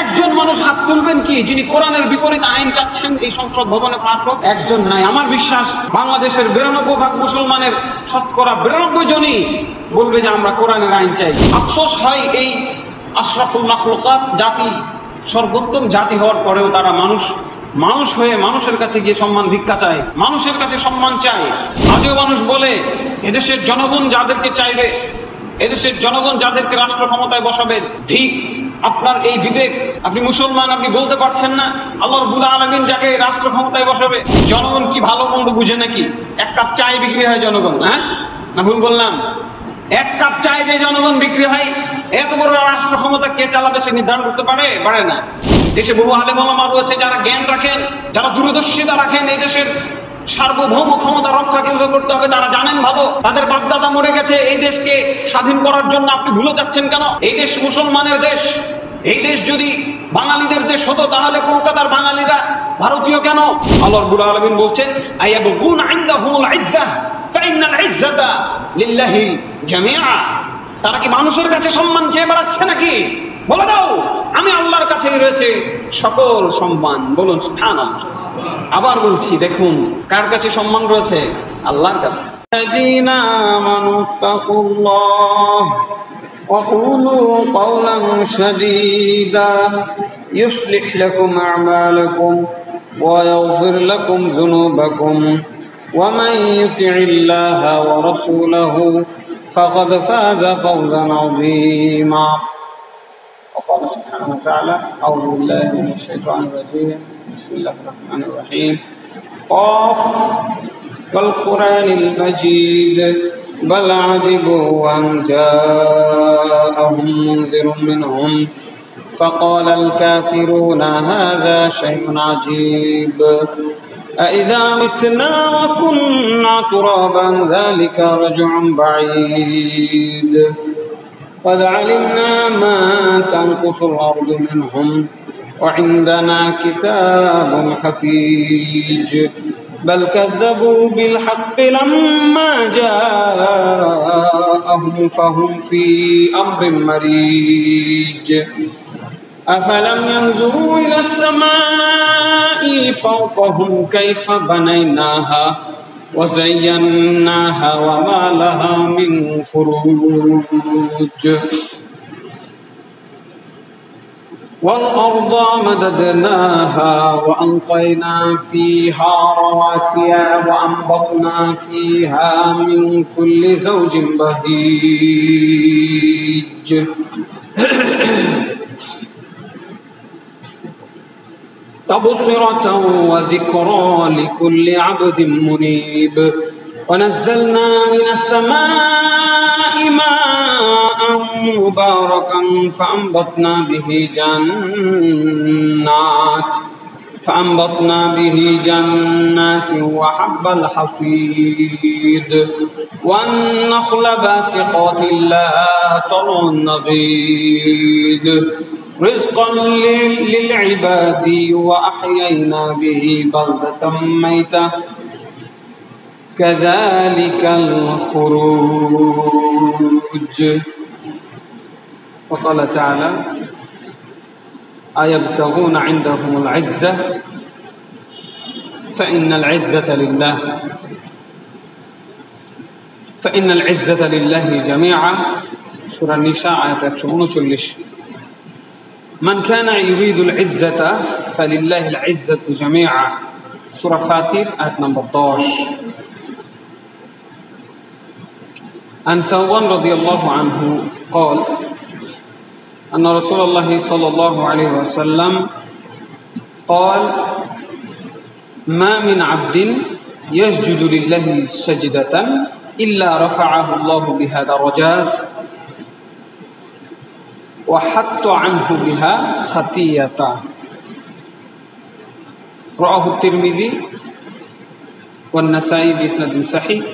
একজন মানুষ হাত তুলবেন কি যিনি কোরআনের বিপরীত আইন চাচ্ছেন এই সংসদ ভবনে পাশ হোক? একজন নাই। আমার বিশ্বাস বাংলাদেশের 92% মুসলমানের শতকরা 92 জনই বলবে যে আমরা কোরআনের আইন চাই। আফসোস হয় এই আশরাফুল মাখলুকাত জাতি, সর্বোত্তম জাতি হওয়ার পরেও তারা মানুষ হয়ে মানুষের কাছে গিয়ে সম্মান ভিক্ষা চায়, মানুষের কাছে সম্মান চায়। আজও মানুষ বলে এদেশের জনগণ যাদেরকে চাইবে, এদেশের জনগণ যাদেরকে রাষ্ট্র ক্ষমতায় বসাবে, ঠিক আপনার এই বিবেক, আপনি মুসলমান, আপনি বলতে পারছেন না আল্লাহ রাব্বুল আলামিন যাকে রাষ্ট্র ক্ষমতায় বসাবে? জনগণ কি ভালো মন্দ বুঝে নাকি? এক কাপ চায় বিক্রি হয় জনগণ, হ্যাঁ না ভুল বললাম? এক কাপ চায় যে জনগণ বিক্রি হয়, এত বড় রাষ্ট্র ক্ষমতা কে চালাবে সে নির্ধারণ করতে পারে না। দেশে বহু আলেম ওলামা রয়েছে যারা জ্ঞান রাখেন, যারা দূরদর্শিতা রাখেন এই দেশের সার্বভৌম ক্ষমতা রক্ষা কিভাবে করতে হবে তারা জানেন ভালো। তাদের বাপদাদা মরে গেছে এই দেশকে স্বাধীন করার জন্য, আপনি ভুলে যাচ্ছেন কেন? এই দেশ মুসলমানের দেশ। এই দেশ যদি বাঙালিদের দেশ হতো তাহলে কলকাতার বাঙালিরা ভারতীয় কেন? আল্লাহ রাব্বুল আলামিন বলছেন আয়াবগুনা ইনদাহুমুল ইজ্জাহ ফাইন্নাল ইজ্জাতা লিল্লাহি জামিআ। তারা কি মানুষের কাছে সম্মান চেয়ে বেড়াচ্ছে নাকি? বলে দাও আমি আল্লাহর কাছেই রয়েছে সকল সম্মান। বলুন সুবহানাল্লাহ। আবার বলছি, দেখুন কার কাছে সম্মান রয়েছে? আল্লাহর কাছে। الذين آمنوا اتقوا الله وقولوا قولا سديدا يصلح لكم أعمالكم ويغفر لكم ذنوبكم ومن يطع الله ورسوله فقد فاز فوزا عظيما. وقال سبحانه وتعالى أعوذ بالله من الشيطان الرجيم بسم الله الرحمن الرحيم قاف والقرآن المجيد بل عجبوا أن جاءهم منذر منهم فقال الكافرون هذا شيء عجيب أإذا متنا وكنا ترابا ذلك رجع بعيد قد علمنا ما تنقص الأرض منهم وعندنا كتاب حفيظ بل كذبوا بالحق لما جاءهم فهم في أمر مريج أفلم ينظروا إلى السماء فوقهم كيف بنيناها وزيناها وما لها من فروج والأرض مددناها وألقينا فيها رواسي وأنبتنا فيها من كل زوج بهيج تبصرة وذكرى لكل عبد منيب ونزلنا من السماء ماء مباركا فأنبطنا به جنات وحب الحصيد والنخل باسقات لها طلع نضيد رزقا للعباد وأحيينا به بلدة ميتة كذلك الخروج. وقال تعالى أيبتغون عندهم العزة فإن العزة لله جميعا. سورة النساء آية 139. من كان يريد العزة فلله العزة جميعا. سورة فاتر آية نمبر 12. عن ثوبان رضي الله عنه قال أن رسول الله صلى الله عليه وسلم قال ما من عبد يسجد لله سجدة إلا رفعه الله بها درجات وحط عنه بها خطيئة. رواه الترمذي والنسائي بإسناد صحيح.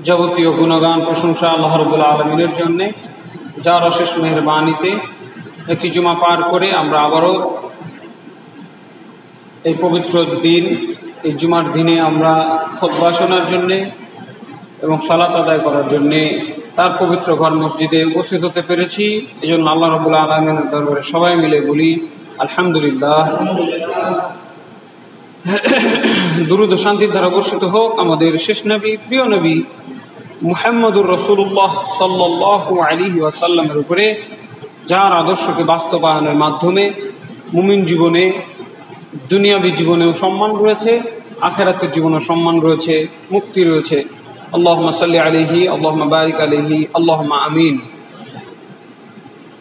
যাবতীয় গুণগান প্রশংসা আল্লাহ রাব্বুল আলামিনের জন্য, যার অশেষ মেহেরবানিতে একটি জুমা পার করে আমরা আবারও এই পবিত্র দিন, এই জুমার দিনে আমরা খুতবা শোনার জন্যে এবং সালাত আদায় করার জন্যে তার পবিত্র ঘর মসজিদে উপস্থিত হতে পেরেছি। এই জন্য আল্লাহ রাব্বুল আলামিনের দরবারে সবাই মিলে বলি আলহামদুলিল্লাহ। দুরূদ ও শান্তির দ্বারা বর্ষিত হোক আমাদের শেষ নবী, প্রিয় নবী মুহাম্মদুর রাসূলুল্লাহ সাল্লাল্লাহু আলাইহি ওয়াসাল্লামের উপরে, যার আদর্শকে বাস্তবায়নের মাধ্যমে মুমিন জীবনে, দুনিয়াবী জীবনেও সম্মান রয়েছে, আখিরাতের জীবনেও সম্মান রয়েছে, মুক্তি রয়েছে। আল্লাহুম্মা সাল্লি আলাইহি, আল্লাহুম্মা বারিক আলাইহি, আল্লাহুম্মা আমিন।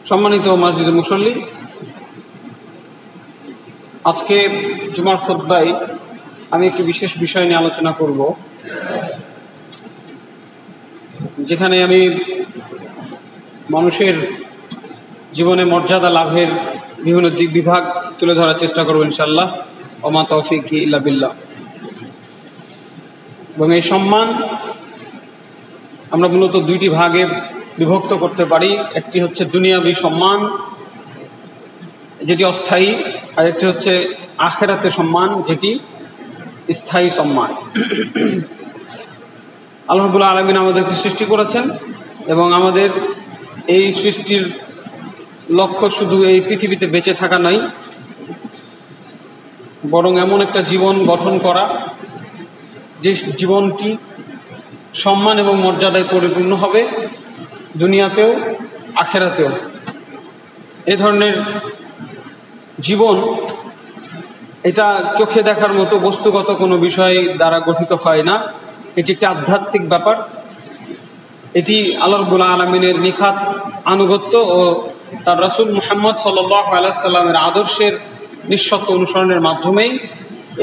সম্মানিত মসজিদের মুসল্লি, আজকে জুমার খুতবায় আমি একটি বিশেষ বিষয় নিয়ে আলোচনা করব, যেখানে আমি মানুষের জীবনে মর্যাদা লাভের বিভিন্ন দিক বিভাগ তুলে ধরার চেষ্টা করব ইনশাআল্লাহ। ওমা তৌফিক ইল্লা বিল্লাহ। এবং এই সম্মান আমরা মূলত দুইটি ভাগে বিভক্ত করতে পারি। একটি হচ্ছে দুনিয়াবী সম্মান, যেটি অস্থায়ী, আর একটি হচ্ছে আখিরাতের সম্মান, যেটি স্থায়ী সম্মান। আল্লাহ রাব্বুল আলামিন আমাদেরকে সৃষ্টি করেছেন এবং আমাদের এই সৃষ্টির লক্ষ্য শুধু এই পৃথিবীতে বেঁচে থাকা নয়, বরং এমন একটা জীবন গঠন করা যে জীবনটি সম্মান এবং মর্যাদায় পরিপূর্ণ হবে, দুনিয়াতেও আখিরাতেও। এ ধরনের জীবন, এটা চোখে দেখার মতো বস্তুগত কোনো বিষয় দ্বারা গঠিত হয় না। এটি একটি আধ্যাত্মিক ব্যাপার। এটি আল্লাহ রাব্বুল আলামিনের নিখাত আনুগত্য ও তার রাসূল মুহাম্মদ সাল্লাল্লাহু আলাইহি সাল্লামের আদর্শের নিঃশর্ত অনুসরণের মাধ্যমেই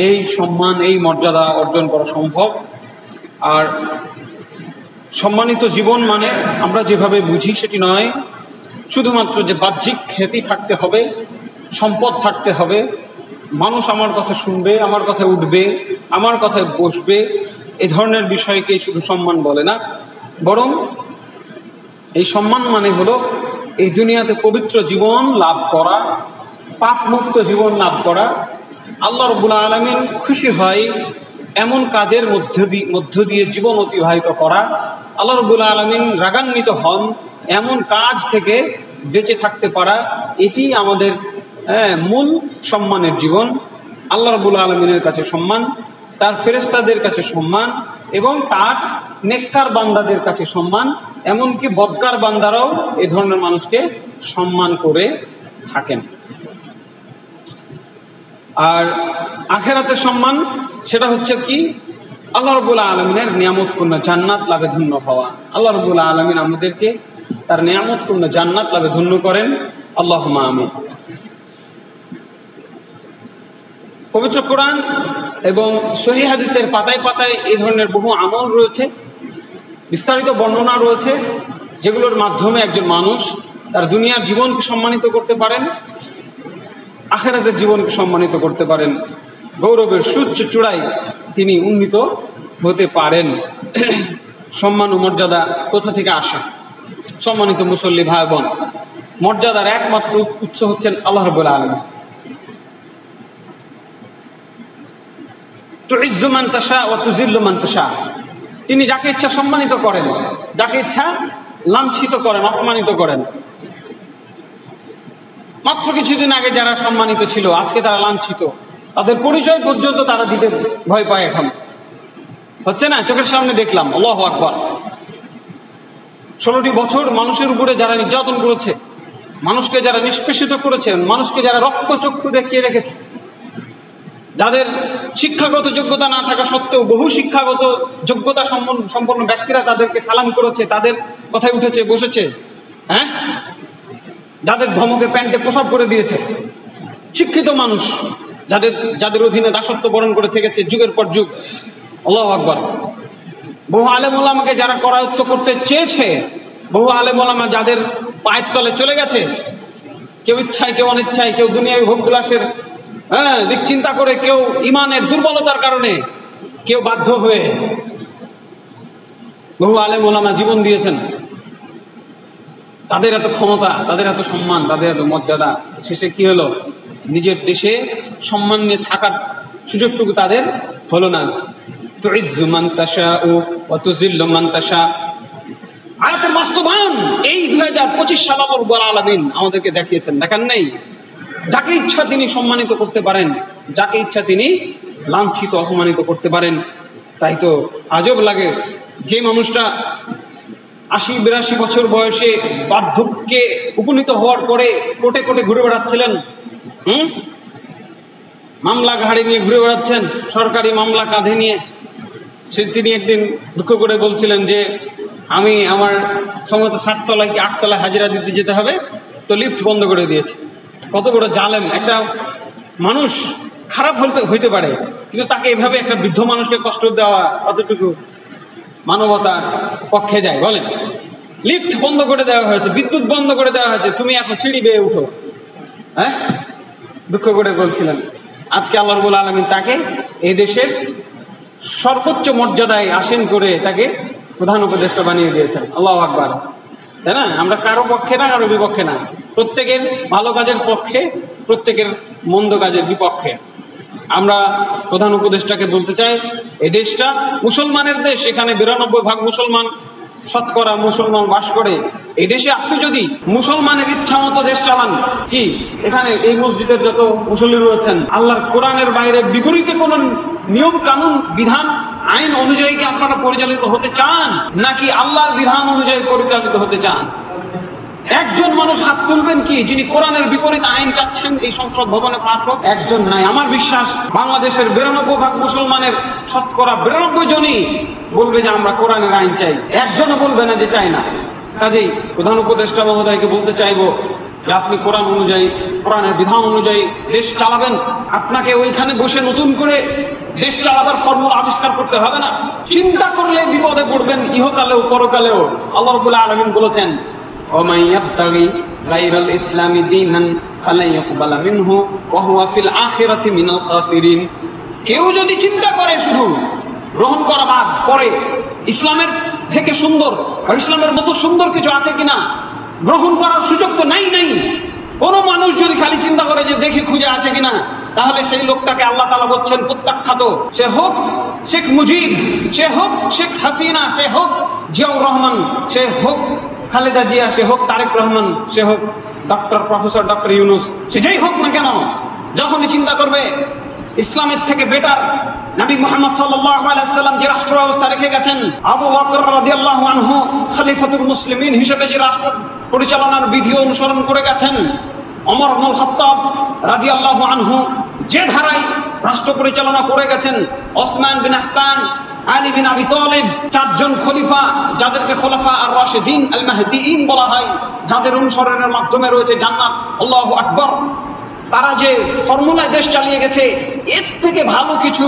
এই সম্মান, এই মর্যাদা অর্জন করা সম্ভব। আর সম্মানিত জীবন মানে আমরা যেভাবে বুঝি সেটি নয়, শুধুমাত্র যে বাহ্যিক খ্যাতি থাকতে হবে, সম্পদ থাকতে হবে, মানুষ আমার কথা শুনবে, আমার কথায় উঠবে, আমার কথায় বসবে, এই ধরনের বিষয়কে শুধু সম্মান বলে না, বরং এই সম্মান মানে হলো এই দুনিয়াতে পবিত্র জীবন লাভ করা, পাপমুক্ত জীবন লাভ করা, আল্লাহ রাব্বুল আলামিন খুশি হয় এমন কাজের মধ্য দিয়ে জীবন অতিবাহিত করা, আল্লাহ রাব্বুল আলামিন রাগান্বিত হন এমন কাজ থেকে বেঁচে থাকতে পারা, এটি আমাদের মূল সম্মানের জীবন। আল্লাহ রাব্বুল আলামিনের কাছে সম্মান, তার ফেরেশতাদের কাছে সম্মান, এবং তার নেককার বান্দাদের কাছে সম্মান, এমনকি বদকার বান্দারাও এ ধরনের মানুষকে সম্মান করে থাকেন। আর আখিরাতের সম্মান, সেটা হচ্ছে কি? আল্লাহ রাব্বুল আলামিনের নিয়ামতপূর্ণ জান্নাত লাভে ধন্য হওয়া। আল্লাহ রাব্বুল আলামিন আমাদেরকে তার নিয়ামতপূর্ণ জান্নাত লাভে ধন্য করেন, আল্লাহুম্মা আমিন। পবিত্র কোরআন এবং সহিহ হাদিসের পাতায় পাতায় এই ধরনের বহু আমল রয়েছে, বিস্তারিত বর্ণনা রয়েছে, যেগুলোর মাধ্যমে একজন মানুষ তার দুনিয়ার জীবনকে সম্মানিত করতে পারেন, আখিরাতের জীবনকে সম্মানিত করতে পারেন, গৌরবের সুউচ্চ চূড়ায় তিনি উন্নীত হতে পারেন। সম্মান ও মর্যাদা কোথা থেকে আসে? সম্মানিত মুসল্লি ভাই বোন, মর্যাদার একমাত্র উৎস হচ্ছেন আল্লাহ রাব্বুল আলামিন। তুইজ্জু মান তাশা ওয়া তুযিল্লু মান তাশা। তিনি যাকে ইচ্ছা সম্মানিত করেন, যাকে ইচ্ছা লাঞ্ছিত করেন, অপমানিত করেন। মাত্র কিছুদিন আগে যারা সম্মানিত ছিল, আজকে তারা লাঞ্ছিত। তাদের পরিচয় পর্যন্ত তারা দিতে ভয় পায়। এখন হচ্ছে না, চোখের সামনে দেখলাম। আল্লাহু আকবার। 16টি বছর মানুষের উপরে যারা নির্যাতন করেছে, মানুষকে যারা নিষ্পেষিত করেছে, মানুষকে যারা রক্তচক্ষু দেখিয়ে রেখেছে, যাদের শিক্ষাগত যোগ্যতা না থাকা সত্ত্বেও বহু শিক্ষাগত যোগ্যতা সম্পন্ন ব্যক্তিরা তাদেরকে সালাম করেছে, তাদের কথায় উঠেছে, বসেছে, হ্যাঁ, যাদের ধমকে প্যান্টে প্রসাব করে দিয়েছে, শিক্ষিত মানুষ যাদের অধীনে দাসত্ব বরণ করে থেকেছে যুগের পর যুগ। আল্লাহু আকবার। বহু আলেম ওলামাকে যারা করায়ত্ত করতে চেয়েছে, বহু আলেম ওলামা যাদের পায়ের তলে চলে গেছে, কেউ ইচ্ছায়, কেউ অনিচ্ছায়, কেউ দুনিয়াবী ভোগবিলাসের দিক চিন্তা করে, কেউ ইমানের দুর্বলতার কারণে, কেউ বাধ্য হয়ে, বহু আলেম ওলামা জীবন দিয়েছেন। তাদের এত ক্ষমতা, তাদের এত সম্মান, তাদের এত মর্যাদা, শেষে কি হলো? নিজের দেশে সম্মান নিয়ে থাকার সুযোগটুকু তাদের হলো না। তুইজ্জু মান তাশাউ ওয়া তুযিল্লু মান তাশা। আয়াতের বাস্তবায়ন এই 2025 সাল আল্লাহ রাব্বুল আলামিন আমাদেরকে দেখিয়েছেন। দেখেন নাই, যাকে ইচ্ছা তিনি সম্মানিত করতে পারেন, যাকে ইচ্ছা তিনি লাঞ্ছিত অপমানিত করতে পারেন। তাই তো আজব লাগে, যে মানুষটা 80-82 বছর বয়সে বার্ধক্যে উপনীত হওয়ার পরে কোটে কোটে ঘুরে বেড়াচ্ছিলেন, মামলা ঘাড়ে নিয়ে ঘুরে বেড়াচ্ছেন, সরকারি মামলা কাঁধে নিয়ে, তিনি একদিন দুঃখ করে বলছিলেন যে আমি আমার সম্ভবত 7 তলায় কি 8 তলায় হাজিরা দিতে যেতে হবে, তো লিফট বন্ধ করে দিয়েছে। কত বড় জালেম একটা মানুষ! খারাপ হইতে পারে, কিন্তু তাকে এভাবে একটা বৃদ্ধ মানুষকে কষ্ট দেওয়া কতটুকু মানবতার পক্ষে যায় বলেন? লিফট বন্ধ করে দেওয়া হয়েছে, বিদ্যুৎ বন্ধ করে দেওয়া হয়েছে, তুমি এখন সিঁড়ি বেয়ে উঠো। হ্যাঁ, দুঃখ করে বলছিলেন। আজকে আল্লাহ রাব্বুল আলামিন তাকে এই দেশের সর্বোচ্চ মর্যাদায় আসীন করে তাকে প্রধান উপদেষ্টা বানিয়ে দিয়েছেন। আল্লাহু আকবার। তাই না? আমরা কারো পক্ষে না, কারো বিপক্ষে না, প্রত্যেকের ভালো কাজের পক্ষে, প্রত্যেকের মন্দ কাজের বিপক্ষে। আমরা প্রধান উপদেষ্টাকে বলতে চাই, এই দেশটা মুসলমানের দেশ, এখানে 92% মুসলমান, শতকরা মুসলমান বাস করে। এই দেশে আপনি যদি মুসলমানের ইচ্ছা মতো দেশ চালান, কি এখানে এই মসজিদের যত মুসল্লি রয়েছেন, আল্লাহর কোরআনের বাইরে বিপরীতে কোন নিয়ম কানুন বিধান আইন অনুযায়ী কি আপনারা পরিচালিত হতে চান, নাকি আল্লাহর বিধান অনুযায়ী পরিচালিত হতে চান? একজন মানুষ হাত তুলবেন কি যিনি কোরআনের বিপরীত আইন চাচ্ছেন এই সংসদ ভবনে পাস হোক? একজন নাই। আমার বিশ্বাস বাংলাদেশের 92% মুসলমানের শতকরা 92 জনই বলবে যে আমরা কোরআনের আইন চাই, একজনও বলবে না যে চাই না। কাজেই প্রধান উপদেষ্টা মহোদয়কে বলতে চাইবো যে আপনি কোরআন অনুযায়ী, কোরআনের বিধান অনুযায়ী দেশ চালাবেন। আপনাকে ওইখানে বসে নতুন করে দেশ চালাবার ফর্মুলা আবিষ্কার করতে হবে না। চিন্তা করলে বিপদে পড়বেন ইহকালেও পরকালেও। আল্লাহ রাব্বুল আলামিন বলেছেন, ومن يبتغي غير الإسلام دينا فلن يقبل منه وهو في الآخرة من الخاسرين। কেউ যদি চিন্তা করে শুধু গ্রহণ করা বাদ পরে ইসলামের থেকে সুন্দর বা ইসলামের মতো সুন্দর কিছু আছে কিনা গ্রহণ করার সুযোগ তো নাই। কোন মানুষ যদি খালি চিন্তা করে যে দেখি খুঁজে আছে কিনা, তাহলে সেই লোকটাকে আল্লাহ তাআলা বলছেন প্রত্যাখ্যাত। সে হোক শেখ মুজিব, সে হোক শেখ হাসিনা, সে হোক জিয়াউর রহমান, সে হোক খালেদা জিয়া, সে হোক তারেক রহমান, সে হোক প্রফেসর ডক্টর ইউনূস, সেটাই হোক না কেন, যখনই চিন্তা করবে ইসলামের থেকে বেটার নবী মুহাম্মদ সাল্লাল্লাহু আলাইহি ওয়াসাল্লাম যে রাষ্ট্র ব্যবস্থা রেখে গেছেন, আবু বকর রাদিয়াল্লাহু আনহু খলিফাতুল মুসলিমিন হিসেবে যে রাষ্ট্র পরিচালনার বিধি অনুসরণ করে গেছেন, ওমর ইবনুল খাত্তাব রাদিয়াল্লাহু আনহু যে ধারায় রাষ্ট্র পরিচালনা করে গেছেন, ওসমান বিন আফফান, আলী বিন আবি তালিব, 4 জন খলিফা যাদেরকে খোলাফা আর রাশিদিন আল মাহদিয়িন বলা হয়, যাদের অনুসরণের মাধ্যমে রয়েছে জান্নাত। আল্লাহু আকবার। তারা যে ফর্মুলায় দেশ চালিয়ে গেছে, এর থেকে ভালো কিছু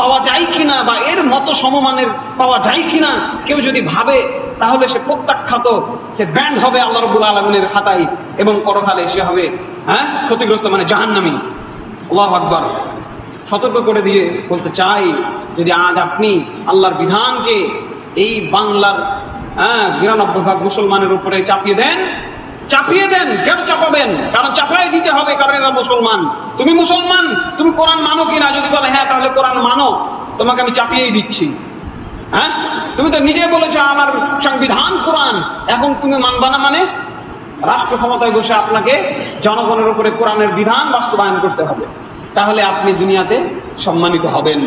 পাওয়া যায় কিনা বা এর মতো সমমানের পাওয়া যায় কিনা কেউ যদি ভাবে, তাহলে সে প্রত্যাখ্যাত, সে ব্যান্ড হবে আল্লাহ রাব্বুল আলামিনের খাতায়, এবং পরকালে সে হবে ক্ষতিগ্রস্ত, মানে জাহান্নামী। আল্লাহু আকবার। সতর্ক করে দিয়ে বলতে চাই, যদি আজ আপনি আল্লাহর বিধানকে এই বাংলার 92% মুসলমানের উপরে চাপিয়ে দেন, কেন চাপাবেন? কারণ চাপাই দিতে হবে, কারণ এরা মুসলমান। তুমি মুসলমান, তুমি কোরআন মানো কিনা? যদি বলে হ্যাঁ, তাহলে কোরআন মানো, তোমাকে আমি চাপিয়েই দিচ্ছি। তুমি তো নিজে বলেছো আমার সংবিধান কোরআন, এখন তুমি মানবা না? মানে রাষ্ট্র ক্ষমতায় বসে আপনাকে জনগণের উপরে কোরআনের বিধান বাস্তবায়ন করতে হবে, তাহলে আপনি দুনিয়াতে সম্মানিত হবেন।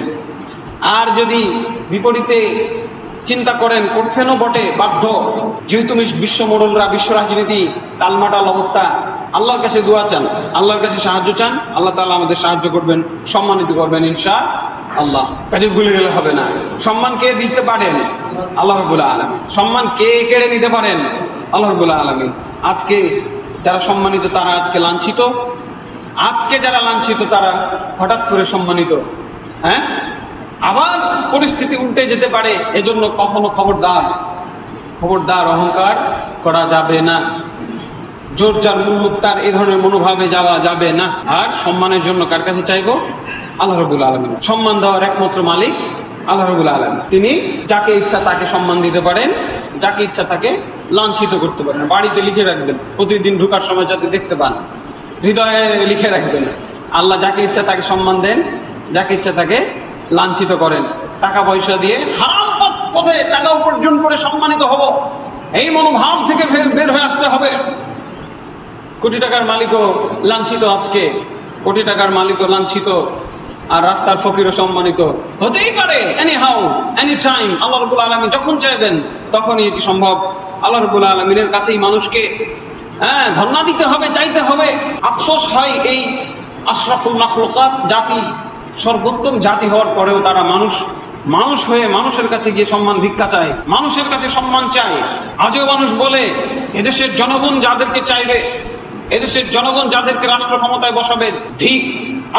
আর যদি বিপরীতে চিন্তা করেন, করছেনও বটে, বাধ্য, যেহেতু বিশ্ব মোড়লরা, বিশ্ব রাজনীতি টালমাটাল অবস্থা, আল্লাহর কাছে দোয়া চান, আল্লাহর কাছে সাহায্য চান, আল্লাহ তাআলা আমাদের সাহায্য করবেন, সম্মানিত করবেন ইনশাআল্লাহ। কাজে ভুলে গেলে হবে না। সম্মান কে দিতে পারেন? আল্লাহ রাব্বুল আলামিন। সম্মান কে কেড়ে নিতে পারেন? আল্লাহ রাব্বুল আলামিন। আজকে যারা সম্মানিত তারা আজকে লাঞ্ছিত, আজকে যারা লাঞ্ছিত তারা হঠাৎ করে সম্মানিত। আবার পরিস্থিতি উল্টে যেতে পারে, এজন্য কখনো খবরদার অহংকার করা যাবে না। জোর যার মুল্লুক তার, এই ধরনের মনোভাবে যাওয়া যাবে না। আর সম্মানের জন্য কার কাছে চাইবো? আল্লাহ রাব্বুল আলামিন। সম্মান দেওয়ার একমাত্র মালিক আল্লাহ রাব্বুল আলামিন। তিনি যাকে ইচ্ছা তাকে সম্মান দিতে পারেন, যাকে ইচ্ছা তাকে লাঞ্ছিত করতে পারেন। বাড়িতে লিখে রাখবেন, প্রতিদিন ঢোকার সময় যাতে দেখতে পান, হৃদয়ে লিখে রাখবেন, আল্লাহ যাকে ইচ্ছা তাকে সম্মান দেন, যাকে ইচ্ছা তাকে লাঞ্ছিত করেন। টাকা পয়সা দিয়ে হারাম পথে টাকা উপার্জন করে সম্মানিত হব, এই মনোভাব থেকে বের হয়ে আসতে হবে। কোটি টাকার মালিকও লাঞ্ছিত, আজকে কোটি টাকার মালিকও লাঞ্ছিত, আর রাস্তার ফকিরও সম্মানিত হতেই পারে। এনি হাউ এনি টাইম আল্লাহ রাব্বুল আলামিন যখন চাইবেন তখনই এটি সম্ভব। আল্লাহ রাব্বুল আলামিনের কাছেই মানুষকে ধন্যা দিতে হবে, চাইতে হবে। আফসোস হয় এই আশরাফুল মাখলুকাত জাতি, সর্বোত্তম জাতি হওয়ার পরেও তারা মানুষ হয়ে মানুষের কাছে গিয়ে সম্মান ভিক্ষা চায়, মানুষের কাছে সম্মান চায়। আজও মানুষ বলে এদেশের জনগণ যাদেরকে চাইবে, এদেশের জনগণ যাদেরকে রাষ্ট্র ক্ষমতায় বসাবে, ঠিক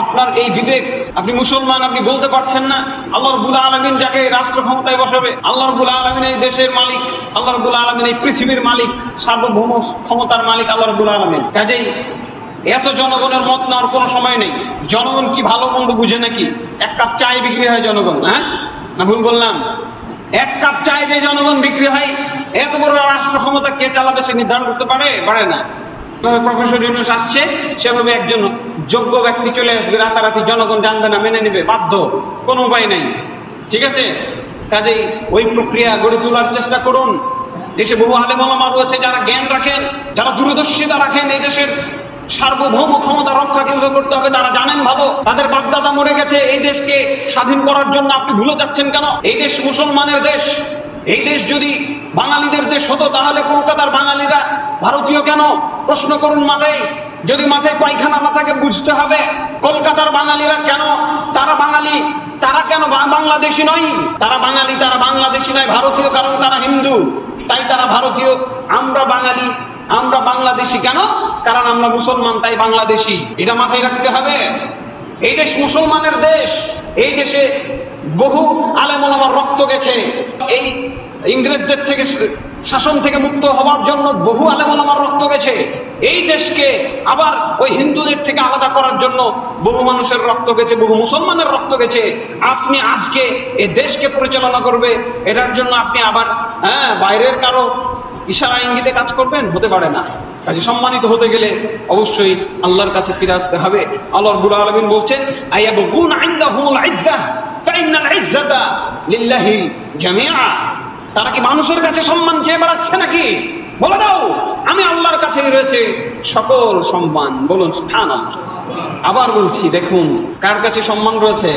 আপনার এই বিবেক, আপনি মুসলমান, আপনি বলতে পারছেন না আল্লাহ রাব্বুল আলামিন যাকে রাষ্ট্র ক্ষমতায় বসাবে, আল্লাহ রাব্বুল আলামিন এই দেশের মালিক, আল্লাহ রাব্বুল আলামিন এই পৃথিবীর মালিক, সার্বভৌম ক্ষমতার মালিক আল্লাহ রাব্বুল আলামিন। কাজেই এত জনগণের মত নেওয়ার কোনো সময় নেই। জনগণ কি ভালো মন্দ বুঝে নাকি? এক কাপ চায় বিক্রি হয় জনগণ, না ভুল বললাম? এক কাপ চায় যে জনগণ বিক্রি হয়, এত বড় রাষ্ট্র ক্ষমতা কে চালাবে সে নির্ধারণ করতে পারে না। প্রফেসর ইউনূস আসছে, সেভাবে একজন যোগ্য ব্যক্তি চলে আসবে, রাতারাতি জনগণ জানবে না, মেনে নেবে, বাধ্য, কোনো উপায় নেই। ঠিক আছে? কাজেই ওই প্রক্রিয়া গড়ে তোলার চেষ্টা করুন। দেশে বহু আলেম ওলামা রয়েছে যারা জ্ঞান রাখেন, যারা দূরদর্শিতা রাখেন, এই দেশের সার্বভৌম ক্ষমতা রক্ষা কিভাবে করতে হবে তারা জানেন ভালো। তাদের বাপদাদা মরে গেছে এই দেশকে স্বাধীন করার জন্য, আপনি ভুলে যাচ্ছেন কেন? এই দেশ মুসলমানের দেশ। এই দেশ যদি বাঙালিদের দেশ হতো তাহলে কলকাতার বাঙালিরা ভারতীয় কেন? প্রশ্ন করুন মাথায়। যদি মাথায় পায়খানা না থাকে বুঝতে হবে কলকাতার বাঙালিরা কেন তারা বাঙালি, তারা কেন বাংলাদেশি নয়? তারা বাঙালি, তারা বাংলাদেশি নয়, ভারতীয়, কারণ তারা হিন্দু, তাই তারা ভারতীয়। আমরা বাঙালি, আমরা বাংলাদেশি কেন? কারণ আমরা মুসলমান, তাই বাংলাদেশি। এটা মাথায় রাখতে হবে। এই দেশ মুসলমানের দেশ। এই দেশে বহু আলেম ওলামার রক্ত গেছে। এই ইংরেজদের থেকে শাসন থেকে মুক্ত হওয়ার জন্য বহু আলেম ওলামার রক্ত গেছে। এই দেশকে আবার ওই হিন্দুদের থেকে আলাদা করার জন্য বহু মানুষের রক্ত গেছে, বহু মুসলমানের রক্ত গেছে। আপনি আজকে এই দেশকে পরিচালনা করবে, এটার জন্য আপনি আবার বাইরের কারো ইশারা ইঙ্গিতে কাজ করবেন? হতে পারে না। কাজে সম্মানিত হতে গেলে অবশ্যই আল্লাহর কাছে ফিরে আসতে হবে। আল্লাহ রাব্বুল আলামিন বলছেন, আয়াবগুনা ইনদাহুমুল ইজ্জাহ ফাইন্নাল ইজ্জাতা লিল্লাহি জামিআ। তারা কি মানুষের কাছে সম্মান চেয়ে বেড়াচ্ছে নাকি? বলে দাও আমি আল্লাহর কাছেই রয়েছে সকল সম্মান। বলুন সুবহানাল্লাহ। আবার বলছি, দেখুন কার কাছে সম্মান রয়েছে?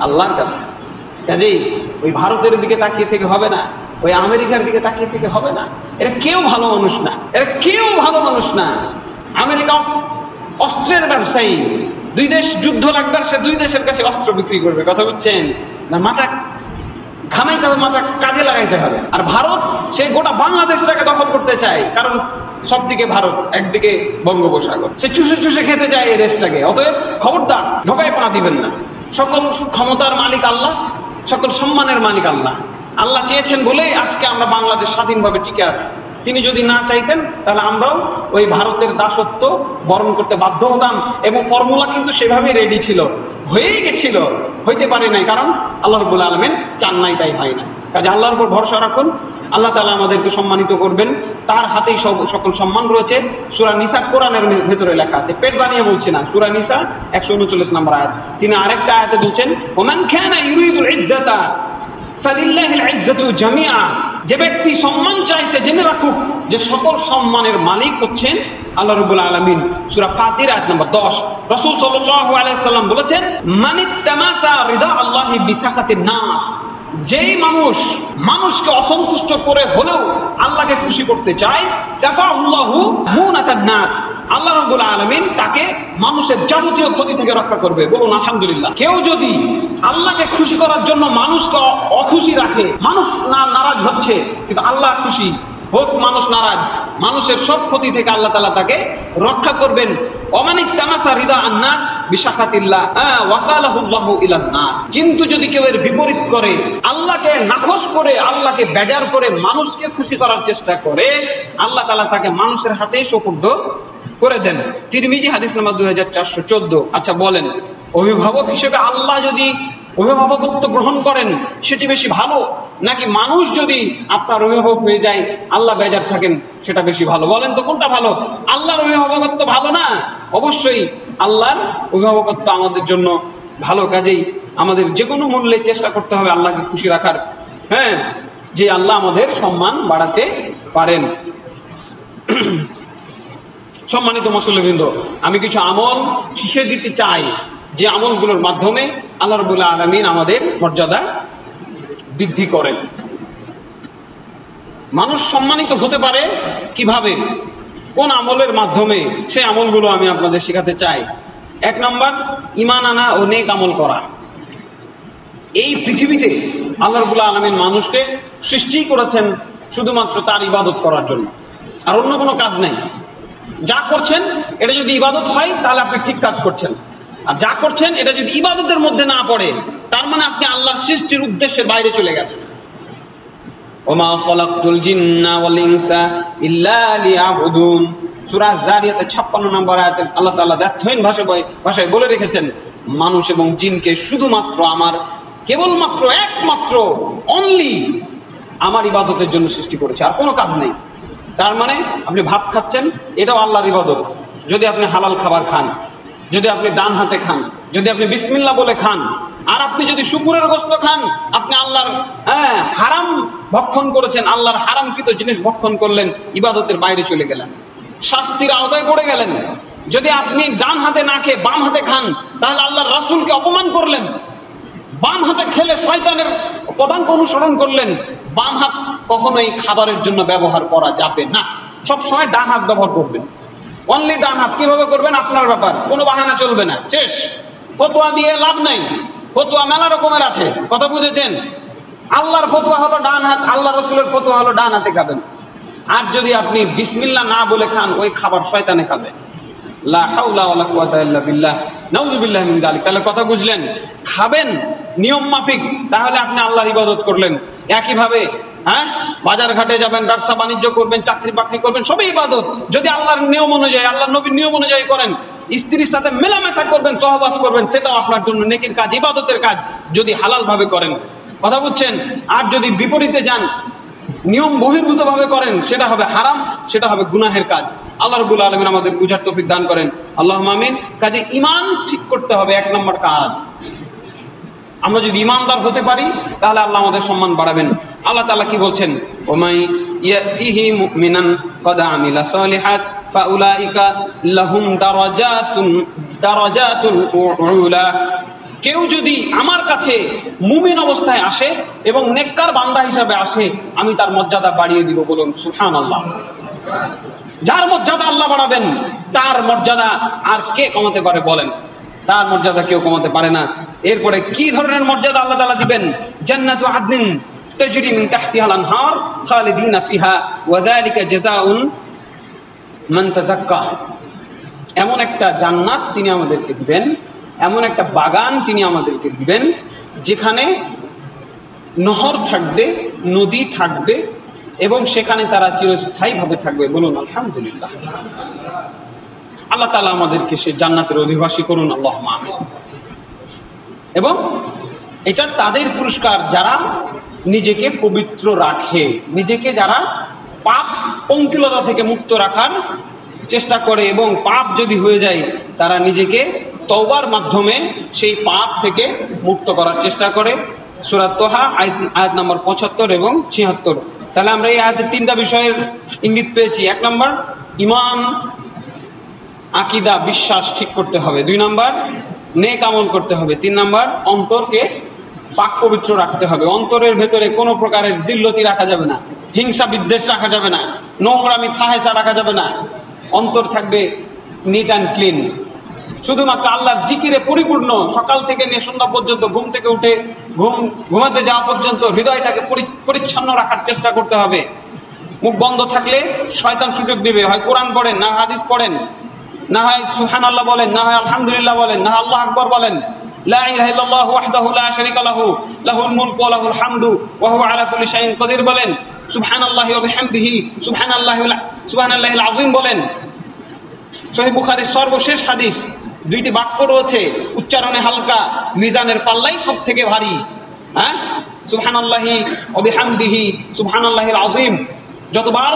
আল্লাহর কাছে। কাজেই ওই ভারতের দিকে তাকিয়ে থেকে হবে না, ওই আমেরিকার দিকে তাকিয়ে থেকে হবে না। এরা কেউ ভালো মানুষ না, এরা কেউ ভালো মানুষ না। আমেরিকা অস্ত্রের ব্যবসায়ী, দুই দেশ যুদ্ধ লাগবে, সে দুই দেশের কাছে অস্ত্র বিক্রি করবে। কথা বুঝছেন না? মাথা ঘামাইতে হবে, মাথা কাজে লাগাইতে হবে। আর ভারত সে গোটা বাংলাদেশটাকে দখল করতে চায়, কারণ সব দিকে ভারত, একদিকে বঙ্গোপসাগর, সে চুষে চুষে খেতে চায় এই দেশটাকে। অতএব খবরদার ঢোকায় পা দিবেন না। সকল ক্ষমতার মালিক আল্লাহ, সকল সম্মানের মালিক আল্লাহ। আল্লাহ চেয়েছেন বলেই আজকে আমরা বাংলাদেশ স্বাধীনভাবে টিকে আছি। তিনি যদি না চাইতেন তাহলে আমরাও ওই ভারতের দাসত্ব বরণ করতে বাধ্য হতাম। এবং ফর্মুলা কিন্তু সেভাবেই রেডি ছিল, হয়েই গেছিল, হইতে পারে নাই, কারণ আল্লাহ রাব্বুল আলামিন চান নাই, তাই হয় না। কাজে আল্লাহর উপর ভরসা রাখুন, আল্লাহ তাআলা আমাদেরকে সম্মানিত করবেন। তার হাতেই সকল সম্মান রয়েছে। সূরা নিসা কোরআনের ভেতরে লেখা আছে, পেট বানিয়ে বলছি না। সূরা নিসা 139 নম্বর আয়াত। তিনি আরেকটা আয়াতে বলছেন, ওমান কানা ইউরিদুল ইজ্জাতা ফালিল্লাহিল ইজ্জাতু জামিআ। যে ব্যক্তি সম্মান চাইছে জেনে রাখুক যে সকল সম্মানের মালিক হচ্ছেন আল্লাহ রাব্বুল আলামিন। সূরা ফাতির আয়াত নম্বর 10। রাসূল সাল্লাল্লাহু আলাইহি সাল্লাম বলেছেন, মানিত্তামাসা রিদা আল্লাহি বিসাখাতিন নাস। যেই মানুষকে অসন্তুষ্ট করে হলেও আল্লাহকে খুশি করতে চায়, কাফাহুল্লাহু মুনাতান নাস। আল্লাহ রাব্বুল আলামিন তাকে মানুষের যাবতীয় ক্ষতি থেকে রক্ষা করবে। বলুন আলহামদুলিল্লাহ। কেউ যদি আল্লাহকে খুশি করার জন্য মানুষকে অখুশি রাখে, মানুষ নারাজ হচ্ছে, কিন্তু আল্লাহ খুশি হোক মানুষ নারাজ, মানুষের সব ক্ষতি থেকে আল্লাহ তাআলা তাকে রক্ষা করবেন। কিন্তু যদি কেউ এর বিপরীত করে, আল্লাহকে নাখোশ করে, আল্লাহকে বেজার করে মানুষকে খুশি করার চেষ্টা করে, আল্লাহ তাআলা তাকে মানুষের হাতে সুপুর্দ করে দেন। তিরমিজি হাদিস নাম্বার 2414। আচ্ছা বলেন, অভিভাবক হিসেবে আল্লাহ যদি অভিভাবকত্ব গ্রহণ করেন সেটি বেশি ভালো, নাকি মানুষ যদি আপনার অভিভাবক হয়ে যায় আল্লাহ বেজার থাকেন সেটা বেশি ভালো? বলেন তো কোনটা ভালো? আল্লাহর অভিভাবকত্ব ভালো না? অবশ্যই আল্লাহর অভিভাবকত্ব আমাদের জন্য ভালো। কাজেই আমাদের যে কোনো মূল্যে চেষ্টা করতে হবে আল্লাহকে খুশি রাখার, যে আল্লাহ আমাদের সম্মান বাড়াতে পারেন। সম্মানিত মুসল্লিবৃন্দ, আমি কিছু আমল শিখিয়ে দিতে চাই যে আমলগুলোর মাধ্যমে আল্লাহ রাব্বুল আলামিন আমাদের মর্যাদা বৃদ্ধি করেন। মানুষ সম্মানিত হতে পারে কিভাবে, কোন আমলের মাধ্যমে, সে আমলগুলো আমি আপনাদের শেখাতে চাই। 1 নম্বর, ঈমান আনা ও নেক আমল করা। এই পৃথিবীতে আল্লাহ রাব্বুল আলামিন মানুষকে সৃষ্টি করেছেন শুধুমাত্র তার ইবাদত করার জন্য, আর অন্য কোনো কাজ নেই। যা করছেন এটা যদি ইবাদত হয় তাহলে আপনি ঠিক কাজ করছেন, আর যা করছেন এটা যদি ইবাদতের মধ্যে না পড়ে তার মানে আপনি আল্লাহর সৃষ্টির উদ্দেশ্যের বাইরে চলে গেছেন। ওমা খালাকতুল জিন্না ওয়াল ইনসা ইল্লা লিয়াবুদুন, সূরা যারিয়াতে 56 নম্বর আয়াতে আল্লাহ তাআলা দ্ব্যর্থহীন ভাষায় বলে রেখেছেন, মানুষ এবং জিনকে শুধুমাত্র আমার, কেবলমাত্র, একমাত্র, অনলি আমার ইবাদতের জন্য সৃষ্টি করেছে, আর কোনো কাজ নেই। তার মানে আপনি ভাত খাচ্ছেন, এটাও আল্লাহর ইবাদত। যদি আপনি হালাল খাবার খান, যদি আপনি ডান হাতে খান, যদি আপনি বিসমিল্লাহ বলে খান, আর আপনি যদি শুকুরের গোশত খান, আপনি আল্লাহর হারাম ভক্ষণ করেছেন, আল্লাহর হারামকৃত জিনিস ভক্ষণ করলেন, ইবাদতের বাইরে চলে গেলেন, শাস্তির আওতায় পড়ে গেলেন। যদি আপনি ডান হাতে না খেয়ে বাম হাতে খান, তাহলে আল্লাহর রাসূলকে অপমান করলেন। বাম হাতে খেলে শয়তানের পদাঙ্ক অনুসরণ করলেন। বাম হাত কখনোই খাবারের জন্য ব্যবহার করা যাবে না, সবসময় ডান হাত ব্যবহার করবেন, অনলি ডান হাত। কিভাবে করবেন আপনার ব্যাপার, কোনো বাহানা চলবে না। শেষ। ফতোয়া দিয়ে লাভ নাই, ফতোয়া মেলা রকমের আছে, কথা বুঝেছেন? আল্লাহর ফতোয়া হলো ডান হাত, আল্লাহ রাসূলের ফতোয়া হলো ডান হাতে খাবেন। আর যদি আপনি বিসমিল্লাহ না বলে খান, ওই খাবার শয়তানে খাবে। লা হাওলা ওয়ালা কুওয়াতা ইল্লা বিল্লাহ, নাউযুবিল্লাহি মিন যালিক। তাহলে কথা বুঝলেন? খাবেন নিয়ম মাফিক, তাহলে আপনি আল্লাহর ইবাদত করলেন। একইভাবে বাজার ঘাটে যাবেন, ব্যবসা বাণিজ্য করবেন, চাকরি বাকরি করবেন, সবই ইবাদত। যদি আল্লাহর নিয়ম অনুযায়ী, আল্লাহর নবীর নিয়ম অনুযায়ী করেন, স্ত্রীর সাথে মেলামেশা করবেন, সহবাস করবেন, সেটাও আপনার জন্য নেকির কাজ, ইবাদতের কাজ, যদি হালাল ভাবে করেন। কথা বুঝছেন? আর যদি বিপরীতে যান, নিয়ম বহির্ভূত ভাবে করেন, সেটা হবে হারাম, সেটা হবে গুনাহের কাজ। আল্লাহ রাব্বুল আলামিন আমাদের বুঝার তৌফিক দান করেন, আল্লাহুম্মা আমিন। কাজে ঈমান ঠিক করতে হবে 1 নম্বর কাজ। আমরা যদি ঈমানদার হতে পারি তাহলে আল্লাহ আমাদের সম্মান বাড়াবেন। আল্লাহ তাআলা কি বলছেন? ওমাই ইয়াতিহি মুমিনান ক্বাদ আমিলা সালিহাত ফাউলাইকা লাহুম দারাজাতুল উলা। কেউ যদি আমার কাছে মুমিন অবস্থায় আসে এবং নেককার বান্দা হিসাবে আসে, আমি তার মর্যাদা বাড়িয়ে দিব। বলুন সুবহানাল্লাহ। যার মর্যাদা আল্লাহ বাড়াবেন, তার মর্যাদা আর কে কমাতে পারে বলেন? তার মর্যাদা কেউ কমাতে পারে না। এরপরে কি ধরনের মর্যাদা আল্লাহ তাআলা দিবেন? জান্নাতু আদনিন তাজরি মিন তাহতিহাল আনহার খালিদিনা ফিহা ওয়া যালিকা জাযাউন মান তাযাক্কা। এমন একটা জান্নাত তিনি আমাদেরকে দিবেন, এমন একটা বাগান তিনি আমাদেরকে দিবেন, যেখানে নহর থাকবে, নদী থাকবে, এবং সেখানে তারা চিরস্থায়ীভাবে থাকবে। বলুন আলহামদুলিল্লাহ। আল্লাহ তাআলা আমাদেরকে সে জান্নাতের অধিবাসী করুন, আল্লাহুম্মা আমিন। এবং এটা তাদের পুরস্কার যারা নিজেকে পবিত্র রাখে, নিজেকে যারা পাপ পঙ্কিলতা থেকে মুক্ত রাখার চেষ্টা করে, এবং পাপ যদি হয়ে যায় তারা নিজেকে তওবার মাধ্যমে সেই পাপ থেকে মুক্ত করার চেষ্টা করে। সূরা তোহা আয়াত নম্বর 75 এবং 76। তাহলে আমরা এই আয়াতে 3টা বিষয়ের ইঙ্গিত পেয়েছি। 1 নম্বর, ঈমান, আকীদা, বিশ্বাস ঠিক করতে হবে। 2 নম্বর, নেক আমল করতে হবে। 3 নম্বর, অন্তরকে পাক পবিত্র রাখতে হবে। অন্তরের ভেতরে কোনো প্রকারের জিল্লতি রাখা যাবে না, হিংসা বিদ্বেষ রাখা যাবে না, নোংরামি ফাহেসা রাখা যাবে না। অন্তর থাকবে নিট অ্যান্ড ক্লিন, শুধুমাত্র আল্লাহর জিকিরে পরিপূর্ণ। সকাল থেকে নিয়ে সন্ধ্যা পর্যন্ত, ঘুম থেকে উঠে ঘুমাতে যাওয়া পর্যন্ত হৃদয়টাকে পরিচ্ছন্ন রাখার চেষ্টা করতে হবে। মুখ বন্ধ থাকলে শয়তান সুযোগ দিবে, হয় কোরআন পড়েন, না হাদিস পড়েন, না হয় সুবহানাল্লাহ বলেন, না হয় আলহামদুলিল্লাহ বলেন, না হয় আল্লাহু আকবার বলেন। লা ইলাহা ইল্লাল্লাহু ওয়াহদাহু লা শারীকা লাহু লাহুল মুলকু ওয়া লাহুল হামদু ওয়া হুয়া আলা কুল্লি শাইইন কাদির বলেন। সুবহানাল্লাহি ওয়া বিহামদিহি সুবহানাল্লাহিল আযীম বলেন। সহিহ বুখারীর সর্বশেষ হাদিস, 2টি বাক্য রয়েছে, উচ্চারণে হালকা, মিজানের পাল্লাই সব থেকে ভারী। সুবহানাল্লাহি ওয়া বিহামদিহি সুবহানাল্লাহিল আযীম। যতবার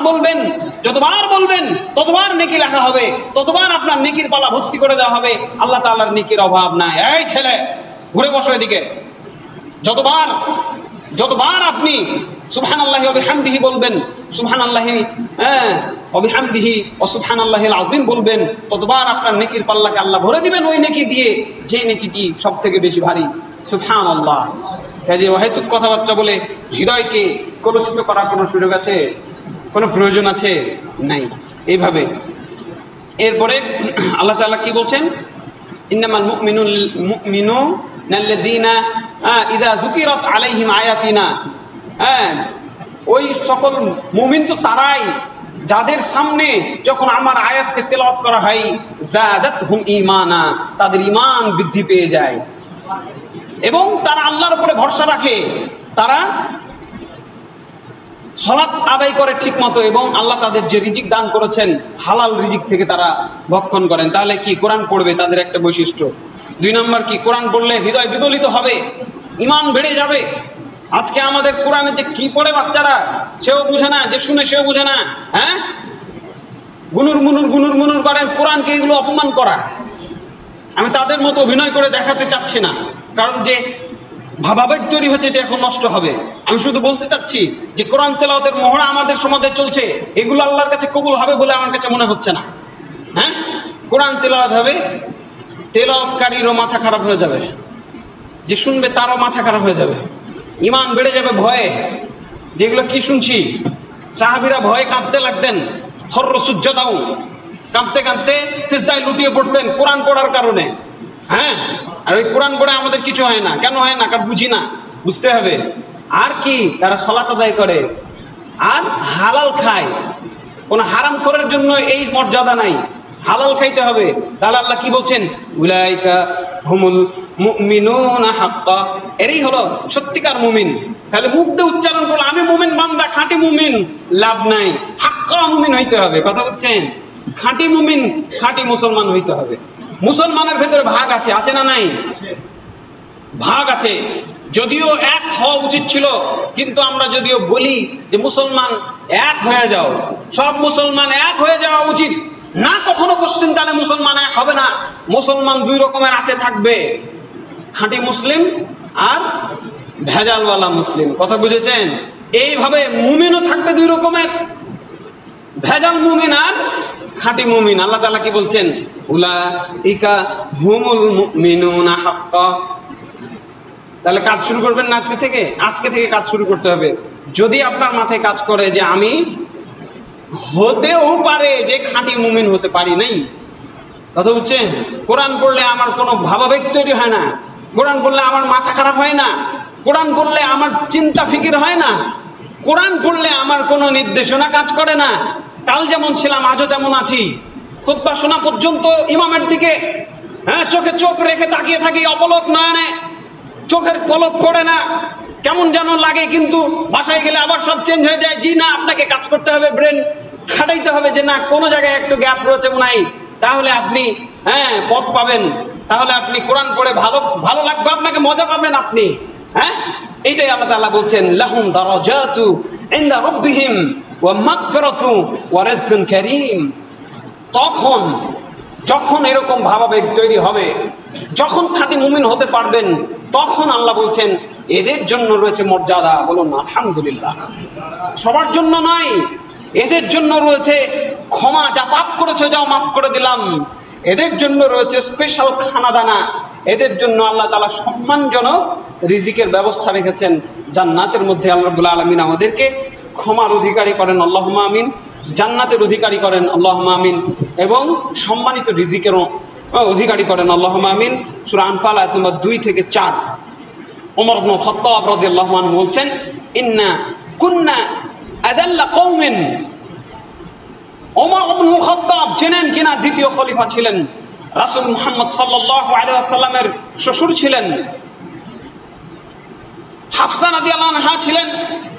বলবেন ততবার নেকি লেখা হবে, ততবার আপনার নেকির পালা ভর্তি করে দেওয়া হবে। আল্লাহ তাআলার নেকির অভাব নাই। এই ছেলে, ঘুরে বসো এদিকে। যতবার আপনি সুবহানাল্লাহি ওয়া বিহামদিহি বলবেন, সুবহানাল্লাহি ওয়া বিহামদিহি ওয়া সুবহানাল্লাহিল আযীম বলবেন, ততবার আপনার নেকির পাল্লাকে আল্লাহ ভরে দিবেন ওই নেকি দিয়ে, যেই নেকিটি সবথেকে বেশি ভারী। সুবহানাল্লাহ। কাজে অহেতুক কথাবার্তা বলে হৃদয়কে কলুষিত করার কোনো সুযোগ আছে, কোনো প্রয়োজন আছে? নাই। এইভাবে এরপরে আল্লাহ তাআলা কি বলছেন? ইন্নামাল মুমিনুনা আল্লাযীনা ইযা যুকিরাত আলাইহিম আয়াতিনা, ওই সকল মুমিন তো তারাই যাদের সামনে যখন আমার আয়াতকে তেলাওয়াত করা হয়, যাদাতহুম ঈমানা, তাদের ঈমান বৃদ্ধি পেয়ে যায় এবং তারা আল্লাহর উপরে ভরসা রাখে, তারা সালাত আদায় করে ঠিক মতো এবং আল্লাহ তাদের যে রিজিক দান করেছেন হালাল রিজিক থেকে তারা ভক্ষণ করেন। তাহলে কি কোরআন পড়বে তাদের একটা বৈশিষ্ট্য। 2 নম্বর কি, কোরআন পড়লে হৃদয় বিগলিত হবে, ঈমান বেড়ে যাবে। আজকে আমাদের কোরআনে যে কি পড়ে বাচ্চারা, সেও বুঝে না, যে শুনে সেও বুঝে না, গুনুর মুনুর করেন। কোরআনকে এগুলো অপমান করা। আমি তাদের মতো অভিনয় করে দেখাতে চাচ্ছি না, কারণ যে ভাবাবেগ তৈরি হচ্ছে এটা এখন নষ্ট হবে। আমি শুধু বলতে চাচ্ছি যে কোরআন তেলাওয়াতের মহড়া আমাদের সমাজে চলছে, এগুলো আল্লাহর কাছে কবুল হবে বলে আমার কাছে মনে হচ্ছে না। কোরআন তেলাওয়াত হবে, তেলাওয়াতকারীরও মাথা খারাপ হয়ে যাবে, যে শুনবে তারও মাথা খারাপ হয়ে যাবে, ঈমান বেড়ে যাবে ভয়ে। যেগুলো কি শুনছি, সাহাবীরা ভয়ে কাঁদতে লাগতেন, হর্র সুজ্জাদাও, কাঁদতে কাঁদতে সিজদায় লুটিয়ে পড়তেন কোরআন পড়ার কারণে। আর ওই কোরআন পড়ে আমাদের কিছু হয় না। কেন হয় না? কারণ বুঝি না, বুঝতে হবে। আর কি, তারা সালাত আদায় করে আর হালাল খায়। কোনো হারাম খোরের জন্য এই মর্যাদা নাই, হালাল খাইতে হবে। তাহলে আল্লাহ কি বলছেন? উলাইকা হুমুল মুমিনুনা হাক্কা, এরই হলো সত্যিকার মুমিন। তাহলে মুখ দিয়ে উচ্চারণ করলে আমি মুমিন বান্দা, খাঁটি মুমিন, লাভ নাই। হাক্কা মুমিন হইতে হবে। কথা বলছেন? খাঁটি মুমিন, খাঁটি মুসলমান হইতে হবে। মুসলমানের ভেতরে ভাগ আছে, আছে না নাই? ভাগ আছে। যদিও এক হওয়া উচিত ছিল, কিন্তু আমরা যদিও বলি যে মুসলমান এক হয়ে যাও, সব মুসলমান এক হয়ে যাওয়া উচিত না, কখনো কোশ্চেন কালে মুসলমান এক হবে না। মুসলমান 2 রকমের আছে, থাকবে খাঁটি মুসলিম আর ভেজালওয়ালা মুসলিম। কথা বুঝেছেন? এইভাবে মুমিনও থাকবে 2 রকমের, ভেজাল মুমিন আর খাঁটি মুমিন। আল্লাহ তাআলা কি বলছেন? উলাইকা হুমুল মুমিনুনা হাক্কা। তাহলে কাজ শুরু করবেন না আজকে থেকে? আজকে থেকে কাজ শুরু করতে হবে। যদি আপনার মাথায় কাজ করে যে আমি হতেও পারে যে খাঁটি মুমিন হতে পারি নাই, কথা বুঝছেন? কোরআন পড়লে আমার কোনো ভাবাবেগ তৈরি হয় না, কোরআন পড়লে আমার মাথা খারাপ হয় না, কোরআন পড়লে আমার চিন্তা ফিকির হয় না, কোরআন পড়লে আমার কোনো নির্দেশনা কাজ করে না। কাল যেমন ছিলাম আজও তেমন আছি। খুতবা শোনা পর্যন্ত ইমামের দিকে চোখে চোখ রেখে তাকিয়ে থাকি, অপলক নয়নে, চোখের পলক পড়ে না, কেমন যেন লাগে। কিন্তু বাসায় গেলে আবার সব চেঞ্জ হয়ে যায়। জি না, আপনাকে কাজ করতে হবে, ব্রেন খাটাইতে হবে যে না কোনো জায়গায় একটু গ্যাপ রয়েছে মনে হয়, তাহলে আপনি পথ পাবেন, তাহলে আপনি কোরআন পড়ে ভালো লাগবে, আপনাকে মজা পাবেন আপনি। এইটাই আল্লাহ তাআলা বলছেন, লাহুম দারাজাতু ইনদা রাব্বিহিম ওয়া মাগফিরাতু ওয়া রিজকুন কারীম। তখন যখন এরকম ভাবাবেগ তৈরি হবে, যখন খাঁটি মুমিন হতে পারবেন, তখন আল্লাহ বলছেন এদের জন্য রয়েছে মর্যাদা। বলুন আলহামদুলিল্লাহ। সবার জন্য নয়, এদের জন্য রয়েছে ক্ষমা, যা পাপ করেছে যাও মাফ করে দিলাম। এদের জন্য রয়েছে স্পেশাল খানাদানা, এদের জন্য আল্লাহ তাআলা সম্মানজনক রিজিকের ব্যবস্থা রেখেছেন জান্নাতের মধ্যে। আল্লাহ রাব্বুল আলামিন আমাদেরকে ক্ষমার অধিকারী করেন, আল্লাহুম্মা আমিন। জান্নাতের অধিকারী করেন, আল্লাহুম্মা আমিন। এবং সম্মানিত রিজিকেরও অধিকারী করেন, আল্লাহুম্মা আমিন। সূরা আনফাল আয়াত নম্বর 2 থেকে 4। ওমর ইবনে খাত্তাব রাদিয়াল্লাহু আনহু বলছেন, ইন্না কুন্না আযাল্লা কওমিন। ওমর ইবনে খাত্তাব জেনেন কিনা দ্বিতীয় খলিফা ছিলেন, রাসূল মুহাম্মদ সাল্লাল্লাহু আলাইহি ওয়াসাল্লামের শ্বশুর ছিলেন। হাফসা রাদিয়াল্লাহু আনহা ছিলেন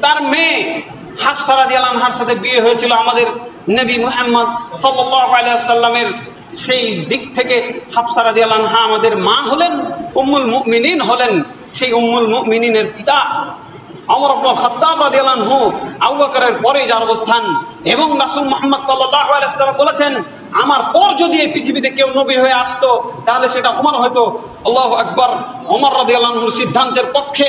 তার মেয়ে। হাফসা রাদিয়াল্লাহু আনহার সাথে বিয়ে হয়েছিল আমাদের নবী মুহাম্মদ সাল্লাল্লাহু আলাইহি ওয়াসাল্লামের। সেই দিক থেকে হাফসা রাদিয়াল্লাহু আনহা আমাদের মা হলেন, উম্মুল মুমিনিন হলেন। সেই উম্মুল মুমিনিনের পিতা ওমর ইবনে খাত্তাব রাদিয়াল্লাহু আনহু আবু বকরের পরে যার অবস্থান। এবং রাসূল মুহাম্মদ সাল্লাল্লাহু আলাইহি ওয়াসাল্লাম বলেছেন, আমার পর যদি এই পৃথিবীতে কেউ নবী হয়ে আসতো তাহলে সেটা ওমর হয়তো। আল্লাহু আকবার। ওমর রাদিয়াল্লাহু আনহুর সিদ্ধান্তের পক্ষে,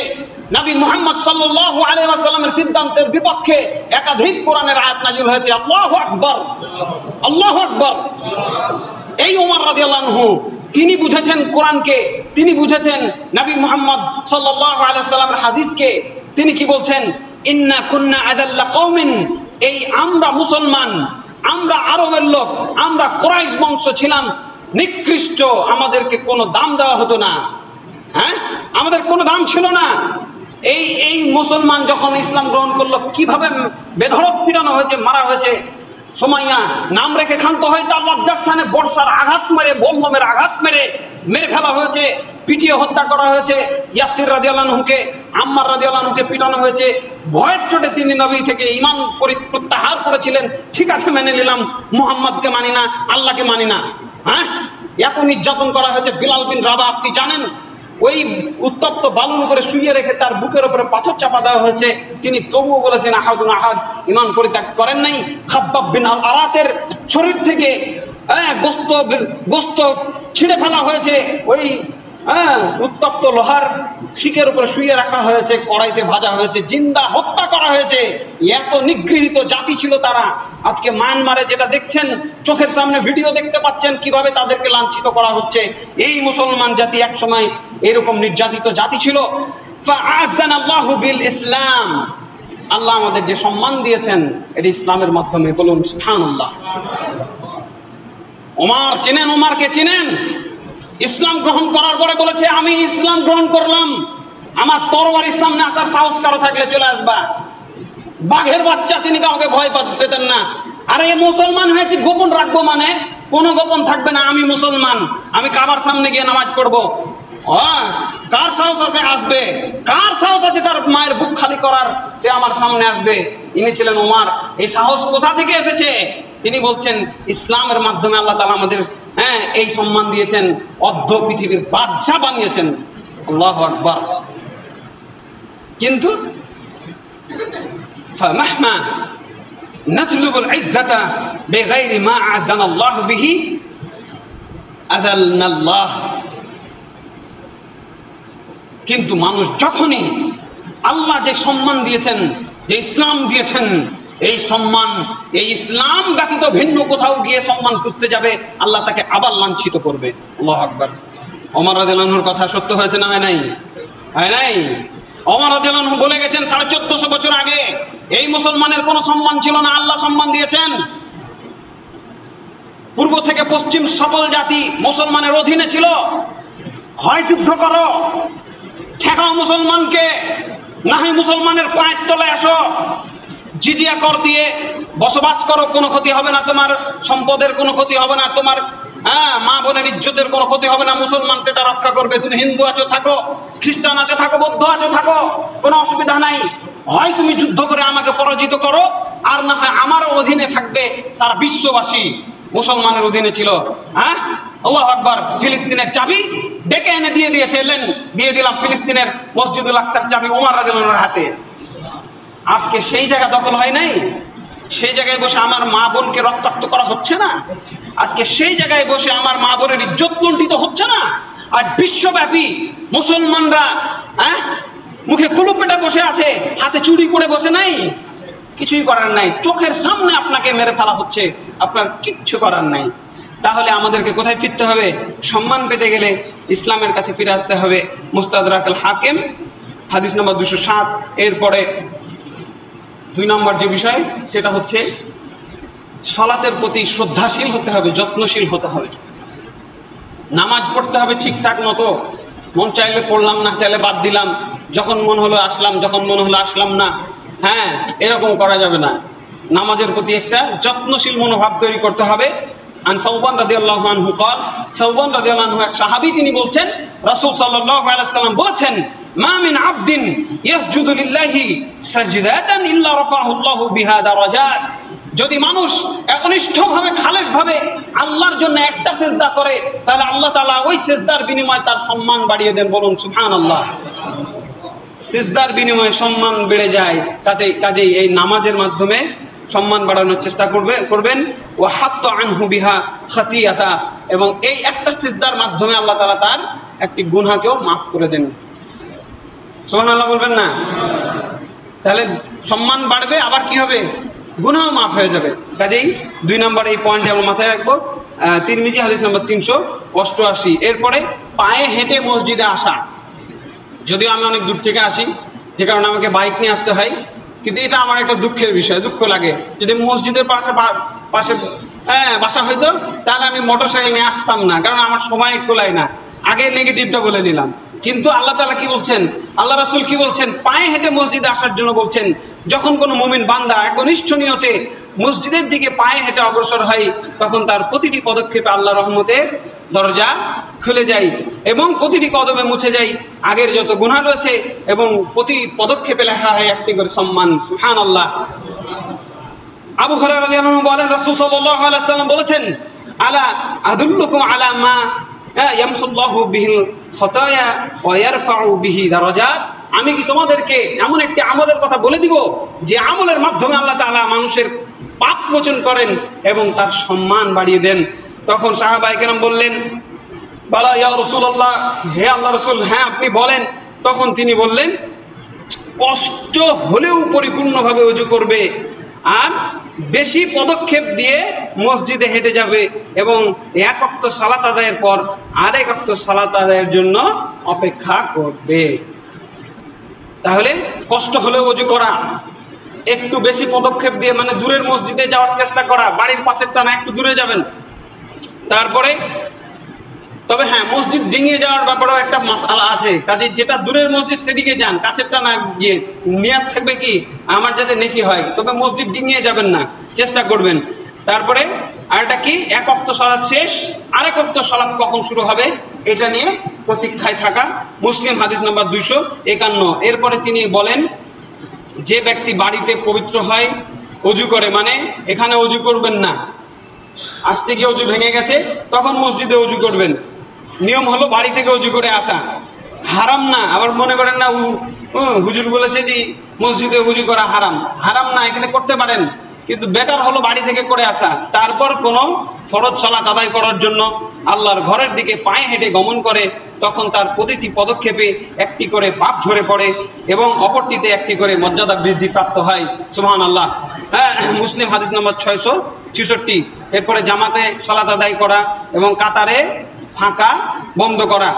নবী মুহাম্মদ সাল্লাল্লাহু আলাইহি ওয়াসাল্লামের সিদ্ধান্তের বিপক্ষে একাধিক কোরআনের আয়াত নাযিল হয়েছে। আল্লাহু আকবার, আল্লাহু আকবার। এই ওমর রাদিয়াল্লাহু আনহু তিনি বুঝেছেন কোরআনকে, তিনি বুঝেছেন নবী মুহাম্মদ সাল্লাল্লাহু আলাইহি ওয়াসাল্লামের হাদিসকে। তিনি কি বলছেন? ইন্না কুন্না আদাল্লা কওমিন, এই আমরা মুসলমান, আমরা আরবের লোক, আমরা কুরাইশ বংশ ছিলাম নিকৃষ্ট, আমাদেরকে কোনো দাম দেওয়া হতো না। হ্যাঁ, আমাদের কোনো দাম ছিল না। এই মুসলমান যখন ইসলাম গ্রহণ করলো কিভাবে বেধড়ক পিটানো হয়েছে, মারা হয়েছে। সুমাইয়া নাম রেখে ক্ষান্ত হয়, তার লজ্জাস্থানে বর্ষার আঘাত মেরে, বল্লমের আঘাত মেরে মেরে ফেলা হয়েছে, পিটিয়ে হত্যা করা হয়েছে। ইয়াসির রাদিয়াল্লাহু আনহুকে, আম্মার রাদিয়াল্লাহু আনহুকে পিটানো হয়েছে। ভয়ের চোটে তিনি নবী থেকে ঈমান প্রত্যাহার করেছিলেন। ঠিক আছে, মেনে নিলাম, মুহাম্মদকে মানি না, আল্লাহকে মানি না। হ্যাঁ, এত নির্যাতন করা হয়েছে। বিলাল বিন রাবা, আপনি জানেন, ওই উত্তপ্ত বালুর উপরে শুইয়ে রেখে তার বুকের উপরে পাথর চাপা দেওয়া হয়েছে, তিনি তবুও বলেছেন আহাদুন আহাদ, ঈমান পরিত্যাগ করেন নাই। খাব্বাব বিন আল আরাতের শরীর থেকে গোস্ত ছিঁড়ে ফেলা হয়েছে, ওই উত্তপ্ত লোহার শিকের উপরে শুইয়ে রাখা হয়েছে, কড়াইতে ভাজা হয়েছে, জিন্দা হত্যা করা হয়েছে। এত নিগৃহীত জাতি ছিল তারা। আজকে মায়ানমারে যেটা দেখছেন, চোখের সামনে ভিডিও দেখতে পাচ্ছেন কিভাবে তাদেরকে লাঞ্ছিত করা হচ্ছে। এই মুসলমান জাতি একসময় এরকম নির্যাতিত জাতি ছিল। ফাআযানাল্লাহু বিল ইসলাম, আল্লাহ আমাদের যে সম্মান দিয়েছেন এটি ইসলামের মাধ্যমে। বলুন সুবহানাল্লাহ। ওমর চেনেন? ওমরকে চেনেন? ইসলাম গ্রহণ করার পরে বলেছে, আমি ইসলাম গ্রহণ করলাম, আমার তরবারির সামনে আসার সাহস কারো থাকলে চলে আসবা। বাঘের বাচ্চা, তিনি কাউকে ভয় পেতেন না। আরে মুসলমান হয়েছে, গোপন রাখবো মানে কোনো গোপন থাকবে না। আমি মুসলমান, আমি কাবার সামনে গিয়ে নামাজ পড়বো। কার সাহস আছে আসবে? কার সাহস আছে তার মায়ের বুক খালি করার, সে আমার সামনে আসবে? ইনি ছিলেন ওমর। এই সাহস কোথা থেকে এসেছে? তিনি বলছেন ইসলামের মাধ্যমে আল্লাহ তাআলা আমাদের এই সম্মান দিয়েছেন, অর্ধ পৃথিবীর বাদশা বানিয়েছেন। আল্লাহু আকবার। কিন্তু ফামাহমা নাতলুবুল ইজ্জাতা বিগাইরি মা আযানাল্লাহু বিহি আযালনাল্লাহ। কিন্তু মানুষ যখনই আল্লাহ যে সম্মান দিয়েছেন, যে ইসলাম দিয়েছেন, এই সম্মান, এই ইসলাম ব্যতীত ভিন্ন কোথাও গিয়ে সম্মান খুঁজতে যাবে, আল্লাহ তাকে আবার লাঞ্ছিত করবে। আল্লাহু আকবার। ওমর রাদিয়াল্লাহু আনহুর কথা সত্য হয়েছে না? হয় নাই? হয় নাই? ওমর রাদিয়াল্লাহু আনহু বলে গেছেন 1450 বছর আগে এই মুসলমানের কোনো সম্মান ছিল না, আল্লাহ সম্মান দিয়েছেন। পূর্ব থেকে পশ্চিম সকল জাতি মুসলমানের অধীনে ছিল। হয় যুদ্ধ করো, ঠেকাও মুসলমানকে, না হয় মুসলমানের পায়ের তলে আসো, জিজিয়া কর দিয়ে বসবাস করো, কোনো ক্ষতি হবে না, তোমার সম্পদের কোনো ক্ষতি হবে না, তোমার মা বোনের ইজ্জতের কোনো ক্ষতি হবে না, মুসলমান সেটা রক্ষা করবে। তুমি হিন্দু আছো থাকো, খ্রিস্টান আছো থাকো, বৌদ্ধ আছো থাকো, কোনো অসুবিধা নাই। হয় তুমি যুদ্ধ করে আমাকে পরাজিত করো, আর না হয় আমারও অধীনে থাকবে। সারা বিশ্ববাসী মুসলমানের অধীনে ছিল। আল্লাহু আকবার। ফিলিস্তিনের চাবি ডেকে এনে দিয়ে দিলাম ফিলিস্তিনের মসজিদুল আকসার চাবি ওমর রাদিয়াল্লাহু আনহুর হাতে। আজকে সেই জায়গা দখল হয় নাই? সেই জায়গায় বসে আমার মা বোনকে রক্তাক্ত করা হচ্ছে না? আজকে সেই জায়গায় বসে আমার মা বোনের ইজ্জত লুণ্ঠিত হচ্ছে না? আজ বিশ্বব্যাপী মুসলমানরা মুখে কুলুপেটে বসে আছে, হাতে চুরি করে বসে নাই, কিছুই করার নাই। চোখের সামনে আপনাকে মেরে ফেলা হচ্ছে, আপনার কিচ্ছু করার নাই। তাহলে আমাদেরকে কোথায় ফিরতে হবে? সম্মান পেতে গেলে ইসলামের কাছে ফিরে আসতে হবে। মুস্তাদরাক আল হাকিম হাদিস নম্বর 207। এরপরে 2 নম্বর যে বিষয়, সেটা হচ্ছে সালাতের প্রতি শ্রদ্ধাশীল হতে হবে, যত্নশীল হতে হবে। নামাজ পড়তে হবে ঠিকঠাক মতো। মন চাইলে পড়লাম, না চাইলে বাদ দিলাম, যখন মন হলো আসলাম, যখন মন হলো আসলাম না। এরকম করা যাবে না। নামাজের প্রতি একটা যত্নশীল মনোভাব তৈরি করতে হবে। আন সাওবান রাদিয়াল্লাহু আনহু قال, সাওবান রাদিয়াল্লাহু আনহু এক সাহাবী, তিনি বলছেন রাসূল সাল্লাল্লাহু আলাইহি ওয়াসাল্লাম বলেছেন, মা মিন আবদিন ইয়াসজুদু লিল্লাহি সাজদাতান ইল্লা রাফাহু আল্লাহু বিহা দারাজাত। যদি মানুষ একনিষ্ঠভাবে, খালেসভাবে আল্লাহর জন্য একটা সিজদা করে, তাহলে আল্লাহ তাআলা ওই সিজদার বিনিময়ে তার সম্মান বাড়িয়ে দেন। বলুন সুবহানাল্লাহ। সিজদার বিনিময়ে সম্মান বেড়ে যায়। কাজেই এই নামাজের মাধ্যমে সম্মান বাড়ানোর চেষ্টা করবেন। ওয়া হাত্তা আনহু বিহা খাতিয়াতা, এবং এই একটা সিজদার মাধ্যমে আল্লাহ তাআলা তার একটি গুনাহকেও মাফ করে দেন। সুবহানাল্লাহ বলবেন না? তাহলে সম্মান বাড়বে, আবার কি হবে? গুনাহ মাফ হয়ে যাবে। কাজেই 2 নম্বর এই পয়েন্টে আমরা মাথায় রাখবো। তিরমিজি হাদিস নম্বর 388। এরপরে পায়ে হেঁটে মসজিদে আসা। যদিও আমি অনেক দূর থেকে আসি, যে কারণে আমাকে বাইক নিয়ে আসতে হয়, কিন্তু এটা আমার একটা দুঃখের বিষয়, দুঃখ লাগে। যদি মসজিদের পাশে বাসা হইতো তাহলে আমি মোটরসাইকেল নিয়ে আসতাম না, কারণ আমার সময় কোলায় না। আগে নেগেটিভটা বলে নিলাম। কিন্তু আল্লাহ তাআলা কি বলছেন, আল্লাহ রাসূল কি বলছেন? পায়ে হেঁটে মসজিদে আসার জন্য বলছেন। যখন কোনো মুমিন বান্দা একনিষ্ঠ নিয়তে মসজিদের দিকে পায়ে হেঁটে অগ্রসর হয়, তখন তার প্রতিটি পদক্ষেপে আল্লাহ রহমতের দরজা খুলে যায় এবং প্রতিটি কদমে মুছে যায় আগের যত গুনাহ রয়েছে, এবং প্রতি পদক্ষেপে লেখা হয় একটি করে সম্মান। সুবহানাল্লাহ। আবু হুরায়রা রাদিয়াল্লাহু আনহু বলেন, রাসূল সাল্লাল্লাহু আলাইহি ওয়াসাল্লাম বলেছেন, আলা আদুল্লুকুম আলা মা ইয়ামহুল্লাহু বিহিল খাতায়া ওয়া ইয়ারফাউ বিহি দারাজাত। আমি কি তোমাদেরকে এমন একটি আমলের কথা বলে দিব যে আমলের মাধ্যমে আল্লাহ তাআলা মানুষের পাপ মোচন করেন এবং তার সম্মান বাড়িয়ে দেন? তখন সাহাবায়ে কেরাম বললেন, বালা ইয়া রাসূলুল্লাহ, হে আল্লাহ রাসূল, হ্যাঁ আপনি বলেন। তখন তিনি বললেন, কষ্ট হলেও পরিপূর্ণভাবে ওযু করবে, আর বেশি পদক্ষেপ দিয়ে মসজিদে হেঁটে যাবে, এবং এক ওয়াক্ত সালাত আদায়ের পর আরেক ওয়াক্ত সালাত আদায়ের জন্য অপেক্ষা করবে। তাহলে কষ্ট হলেও ওযু করা, একটু বেশি পদক্ষেপ দিয়ে, মানে দূরের মসজিদে যাওয়ার চেষ্টা করা, বাড়ির পাশেরটা না, একটু দূরে যাবেন। তারপরে তবে হ্যাঁ, মসজিদ ডিঙিয়ে যাওয়ার ব্যাপারেও একটা মাসআলা আছে। কাজে যেটা দূরের মসজিদ সেদিকে যান, কাছেরটা না গিয়ে। নিয়ত থাকবে কি আমার যাতে নেকি হয়, তবে মসজিদ ডিঙিয়ে যাবেন না, চেষ্টা করবেন। তারপরে আরেকটা কি, এক ওয়াক্ত সালাত শেষ, আরেক ওয়াক্ত সালাত কখন শুরু হবে এটা নিয়ে প্রতীক্ষায় থাকা। মুসলিম হাদিস নাম্বার 251। এরপরে তিনি বলেন, যে ব্যক্তি বাড়িতে পবিত্র হয়, ওযু করে, মানে এখানে ওযু করবেন না, আজ থেকে ওযু ভেঙে গেছে তখন মসজিদে ওযু করবেন। নিয়ম হলো বাড়ি থেকে ওযু করে আসা, হারাম না। আবার মনে করেন না হুজুর বলেছে যে মসজিদে ওযু করা হারাম, হারাম না, এখানে করতে পারেন, কিন্তু বেটার হলো বাড়ি থেকে করে আসা। তারপর কোনো ফরজ সালাত আদায় করার জন্য আল্লাহর ঘরের দিকে পায়ে হেঁটে গমন করে, তখন তার প্রতিটি পদক্ষেপে একটি করে পাপ ঝরে পড়ে এবং অপরটিতে একটি করে মর্যাদা বৃদ্ধি প্রাপ্ত হয়। সুবহানাল্লাহ। মুসলিম হাদিস নম্বর 666। এরপরে জামাতে সালাত আদায় করা এবং কাতারে ফাঁকা বন্ধ করা।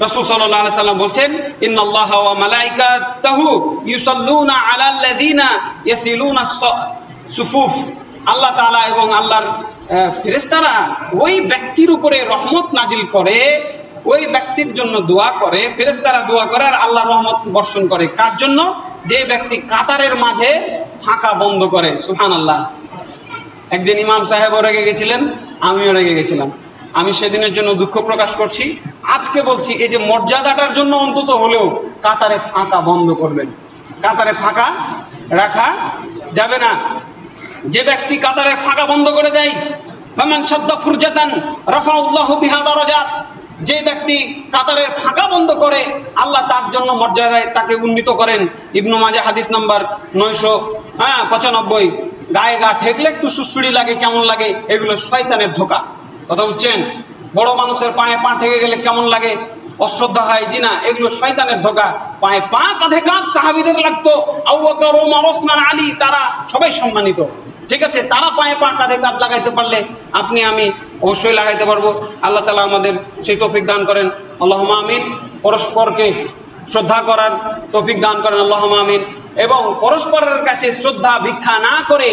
রাসূল সাল্লাল্লাহু আলাইহি সাল্লাম বলছেন, ইন্নাল্লাহা ওয়া মালাইকাতাহু ইউসাল্লুনা আলাল্লাযিনা ইয়াসিলুনা সুফুফ। আল্লাহ তাআলা এবং আল্লাহর ফেরেশতারা ওই ব্যক্তির উপরে রহমত নাজিল করে, ওই ব্যক্তির জন্য দোয়া করে, ফেরেশতারা দোয়া করে আর আল্লাহ রহমত বর্ষণ করে। কার জন্য? যে ব্যক্তি কাতারের মাঝে ফাঁকা বন্ধ করে। সুবহানাল্লাহ। একদিন ইমাম সাহেবও রেগে গেছিলেন, আমিও রেগে গেছিলাম। আমি সেদিনের জন্য দুঃখ প্রকাশ করছি। আজকে বলছি, এই যে মর্যাদাটার জন্য অন্তত হলেও কাতারে ফাঁকা বন্ধ করবেন। কাতারে ফাঁকা রাখা যাবে না। যে ব্যক্তি কাতারে ফাঁকা বন্ধ করে দেয়, ফামান সাদ্দা ফুরজাতান রাফাউল্লাহু বিহা দারাজাত। যে ব্যক্তি কাতারের ফাঁকা বন্ধ করে, আল্লাহ তার জন্য মর্যাদায় তাকে উন্নীত করেন। ইবনু মাজাহ হাদিস নাম্বার 995। গায়ে গা ঠেকলে একটু সুসুড়ি লাগে, কেমন লাগে? এগুলো শয়তানের ধোঁকা। কথা বুঝছেন? বড় মানুষের পায়ে পা ঠেকে গেলে কেমন লাগে? অশ্রদ্ধা হয়, জি না, এগুলো শয়তানের ধোঁকা। পায়ে পা, কাঁধে কাঁধ সাহাবীদের লাগতো। আবু বকর, ওমর, ওসমান, আলী, তারা সবাই সম্মানিত। ঠিক আছে, তারা পায়ে পা, কাঁধে কাঁধ লাগাইতে পারলে আপনি আমি অবশ্যই লাগাইতে পারবো। আল্লাহ তাআলা আমাদের সেই তৌফিক দান করেন, আল্লাহুম্মা আমিন। পরস্পরকে শ্রদ্ধা করার তৌফিক দান করেন, আল্লাহুম্মা আমিন। এবং পরস্পরের কাছে শ্রদ্ধা ভিক্ষা না করে,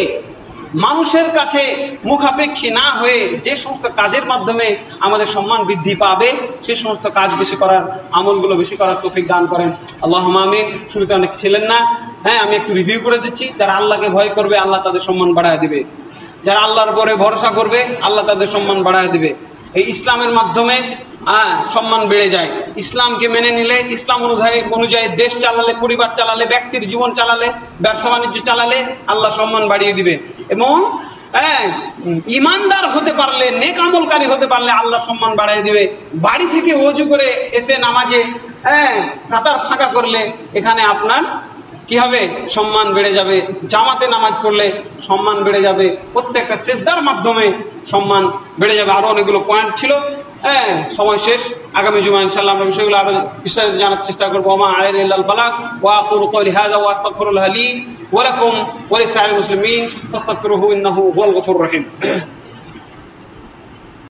মানুষের কাছে মুখাপেক্ষী না হয়ে যে সমস্ত কাজের মাধ্যমে আমাদের সম্মান বৃদ্ধি পাবে, সেই সমস্ত কাজ বেশি করার, আমলগুলো বেশি করার তৌফিক দান করেন, আল্লাহুম্মা আমিন। শুরুতে অনেক ছিলেন না, হ্যাঁ, আমি একটু রিভিউ করে দিচ্ছি। যারা আল্লাহকে ভয় করবে, আল্লাহ তাদের সম্মান বাড়ায় দিবে। যারা আল্লাহর পরে ভরসা করবে, আল্লাহ তাদের সম্মান বাড়ায় দিবে। এই ইসলামের মাধ্যমে সম্মান বেড়ে যায়। ইসলামকে মেনে নিলে, ইসলাম অনুযায়ী দেশ চালালে, পরিবার চালালে, ব্যক্তির জীবন চালালে, ব্যবসা বাণিজ্য চালালে আল্লাহ সম্মান বাড়িয়ে দিবে। এবং ইমানদার হতে পারলে, নেক আমলকারী হতে পারলে আল্লাহ সম্মান বাড়িয়ে দিবে। বাড়ি থেকে ওযু করে এসে নামাজে কাতার ফাঁকা করলে এখানে আপনার কি হবে? সম্মান বেড়ে যাবে। জামাতে নামাজ পড়লে সম্মান বেড়ে যাবে, প্রত্যেকটা সেজদার মাধ্যমে সম্মান বেড়ে যাবে। আরো অনেকগুলো পয়েন্ট ছিল, হ্যাঁ, সময় শেষ। আগামী জুমা ইনশাআল্লাহ আমরা বিষয়গুলো আরো বিস্তারিত জানার চেষ্টা করবো। ওয়া মা আলাইনা ইল্লাল বালাগ ওয়া আকুলু কওলি হাযা ওয়া আস্তাগফিরুল্লাহ লি ওয়া লাকুম ওয়া লিসাইরিল মুসলিমিন ফাস্তাগফিরুহু ইন্নাহু হুয়াল গফুরুর রহিম।